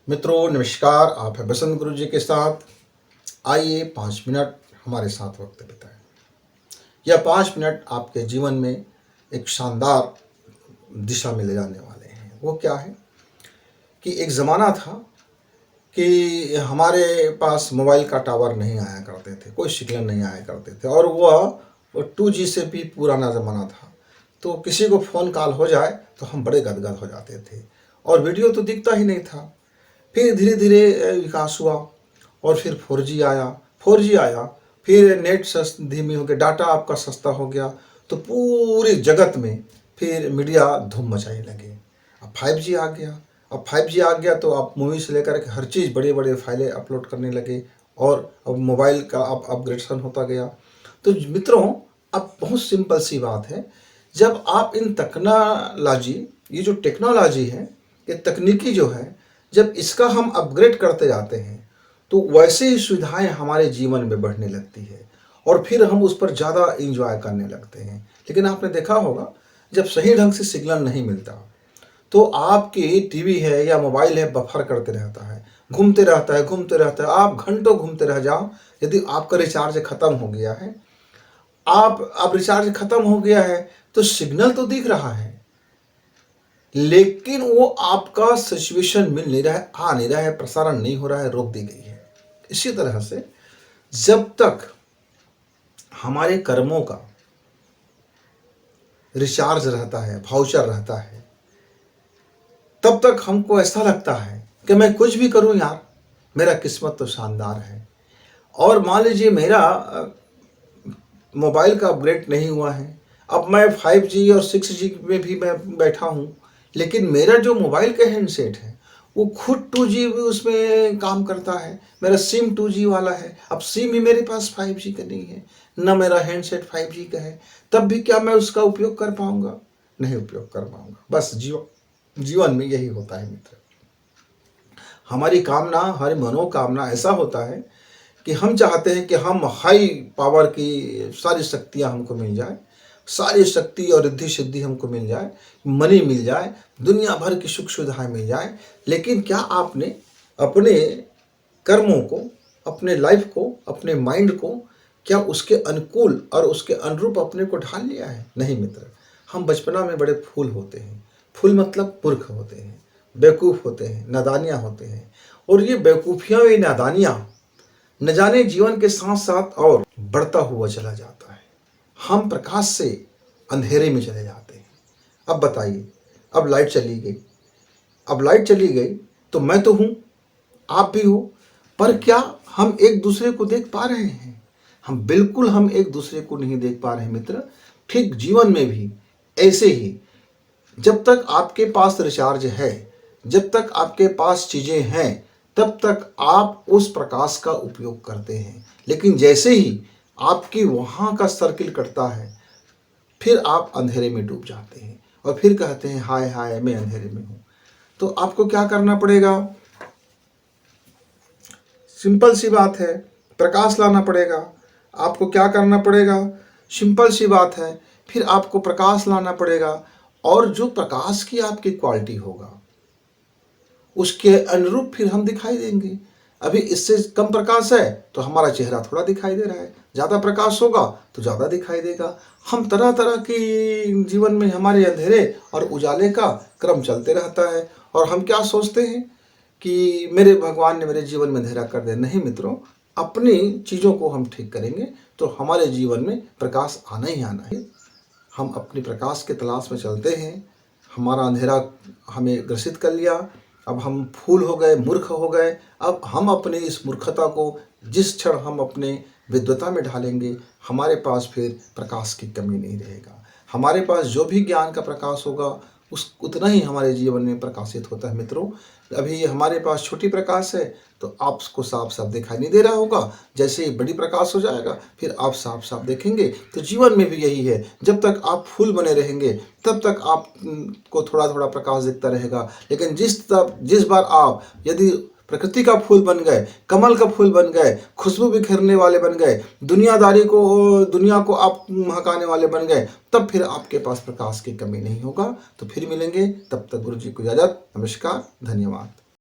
मित्रों नमस्कार, आप हैं बसंत गुरु जी के साथ। आइए 5 मिनट हमारे साथ वक्त बिताएं। यह 5 मिनट आपके जीवन में एक शानदार दिशा में ले जाने वाले हैं। वो क्या है कि एक ज़माना था कि हमारे पास मोबाइल का टावर नहीं आया करते थे, कोई सिग्नल नहीं आया करते थे, और वह 2G से भी पुराना ज़माना था। तो किसी को फ़ोन कॉल हो जाए तो हम बड़े गदगद हो जाते थे, और वीडियो तो दिखता ही नहीं था। फिर धीरे धीरे विकास हुआ, और फिर 4G आया, फिर नेट धीमी हो गया, डाटा आपका सस्ता हो गया, तो पूरी जगत में फिर मीडिया धूम मचाने लगे। अब 5G आ गया। अब 5G आ गया तो आप मूवी से लेकर के हर चीज़ बड़े बड़े फाइलें अपलोड करने लगे, और अब मोबाइल का अब अपग्रेडेशन होता गया। तो मित्रों, अब बहुत सिंपल सी बात है, जब आप इन टेक्नोलॉजी, ये जो टेक्नोलॉजी है, ये तकनीकी जो है, जब इसका हम अपग्रेड करते जाते हैं तो वैसे ही सुविधाएं हमारे जीवन में बढ़ने लगती है, और फिर हम उस पर ज़्यादा इंजॉय करने लगते हैं। लेकिन आपने देखा होगा, जब सही ढंग से सिग्नल नहीं मिलता तो आपकी टीवी है या मोबाइल है, बफर करते रहता है, घूमते रहता है। आप घंटों घूमते रह जाओ। यदि आपका रिचार्ज ख़त्म हो गया है, अब रिचार्ज ख़त्म हो गया है तो सिग्नल तो दिख रहा है, लेकिन वो आपका सिचुएशन मिल नहीं रहा है, आ नहीं रहा है, प्रसारण नहीं हो रहा है, रोक दी गई है। इसी तरह से जब तक हमारे कर्मों का रिचार्ज रहता है, वाउचर रहता है, तब तक हमको ऐसा लगता है कि मैं कुछ भी करूं यार, मेरा किस्मत तो शानदार है। और मान लीजिए मेरा मोबाइल का अपग्रेड नहीं हुआ है, अब मैं 5G और 6G में भी मैं बैठा हूँ, लेकिन मेरा जो मोबाइल का हैंडसेट है वो खुद 2G भी उसमें काम करता है। मेरा सिम 2G वाला है, अब सिम ही मेरे पास 5G का नहीं है, न मेरा हैंडसेट 5G का है। तब भी क्या मैं उसका उपयोग कर पाऊँगा? नहीं उपयोग कर पाऊँगा। बस जीवन में यही होता है मित्र। हमारी कामना, हमारी मनोकामना ऐसा होता है कि हम चाहते हैं कि हम हाई पावर की सारी शक्तियाँ हमको मिल जाए, सारी शक्ति और रिद्धि सिद्धि हमको मिल जाए, मनी मिल जाए, दुनिया भर की सुख सुविधाएं मिल जाए। लेकिन क्या आपने अपने कर्मों को, अपने लाइफ को, अपने माइंड को क्या उसके अनुकूल और उसके अनुरूप अपने को ढाल लिया है? नहीं मित्र। हम बचपना में बड़े फूल होते हैं। फूल मतलब मूर्ख होते हैं, बेवकूफ़ होते हैं, नादानियाँ होते हैं, और ये बेवकूफ़ियाँ, ये नादानियाँ न जाने जीवन के साथ साथ और बढ़ता हुआ चला जाता है। हम प्रकाश से अंधेरे में चले जाते हैं। अब बताइए, अब लाइट चली गई, तो मैं तो हूँ, आप भी हो, पर क्या हम एक दूसरे को देख पा रहे हैं? हम एक दूसरे को नहीं देख पा रहे हैं मित्र। ठीक जीवन में भी ऐसे ही, जब तक आपके पास रिचार्ज है, जब तक आपके पास चीज़ें हैं, तब तक आप उस प्रकाश का उपयोग करते हैं। लेकिन जैसे ही आपकी वहाँ का सर्किल कटता है, फिर आप अंधेरे में डूब जाते हैं, और फिर कहते हैं हाय हाय मैं अंधेरे में हूँ। तो आपको क्या करना पड़ेगा? सिंपल सी बात है, प्रकाश लाना पड़ेगा। आपको क्या करना पड़ेगा? सिंपल सी बात है, फिर आपको प्रकाश लाना पड़ेगा, और जो प्रकाश की आपकी क्वालिटी होगा उसके अनुरूप फिर हम दिखाई देंगे। अभी इससे कम प्रकाश है तो हमारा चेहरा थोड़ा दिखाई दे रहा है, ज़्यादा प्रकाश होगा तो ज़्यादा दिखाई देगा। हम तरह तरह की जीवन में हमारे अंधेरे और उजाले का क्रम चलते रहता है, और हम क्या सोचते हैं कि मेरे भगवान ने मेरे जीवन में अंधेरा कर दिया। नहीं मित्रों, अपनी चीज़ों को हम ठीक करेंगे तो हमारे जीवन में प्रकाश आना ही आना है। हम अपनी प्रकाश के तलाश में चलते हैं, हमारा अंधेरा हमें ग्रसित कर लिया, अब हम फूल हो गए, मूर्ख हो गए। अब हम अपनी इस मूर्खता को जिस क्षण हम अपने विद्वता में ढालेंगे, हमारे पास फिर प्रकाश की कमी नहीं रहेगा। हमारे पास जो भी ज्ञान का प्रकाश होगा उस उतना ही हमारे जीवन में प्रकाशित होता है मित्रों। अभी ये हमारे पास छोटी प्रकाश है तो आपको साफ साफ दिखाई नहीं दे रहा होगा, जैसे ही बड़ी प्रकाश हो जाएगा फिर आप साफ साफ देखेंगे। तो जीवन में भी यही है, जब तक आप फूल बने रहेंगे तब तक आपको थोड़ा थोड़ा प्रकाश दिखता रहेगा। लेकिन जिस बार आप यदि प्रकृति का फूल बन गए, कमल का फूल बन गए, खुशबू बिखेरने वाले बन गए, दुनिया को आप महकाने वाले बन गए, तब फिर आपके पास प्रकाश की कमी नहीं होगा। तो फिर मिलेंगे, तब तक गुरु जी को इजाज़त। नमस्कार, धन्यवाद।